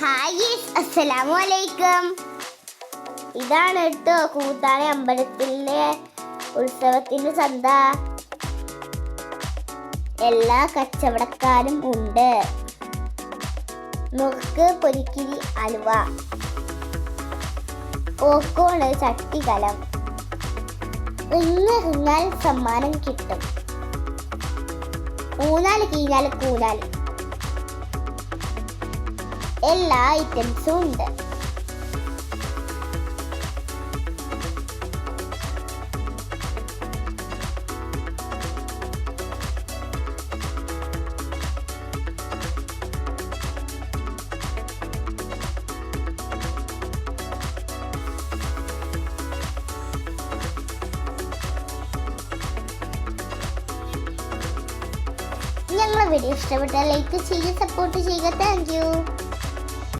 Hi അസ്സലാമു അലൈക്കും. ഇതാണ് കേട്ടോ കൂത്താണി അമ്പലത്തിലെ ഉത്സവത്തിന്റെ ചന്ത. എല്ലാ കച്ചവടക്കാരും ഉണ്ട്. നുറുക്ക്, പൊരിക്കിരി, അലുവ, ഓക്കോണ്, ചട്ടികലം. റിങ്ങാൽ സമ്മാനം കിട്ടും. ഊഞ്ഞാല്, കീഞ്ഞാല്, കൂനാല്, എല്ലാ ഐറ്റംസും ഉണ്ട്. ഞങ്ങളെ വീഡിയോ ഇഷ്ടപ്പെട്ടാൽ ലൈക്ക് ചെയ്യുക, സപ്പോർട്ട് ചെയ്യുക. Thank you.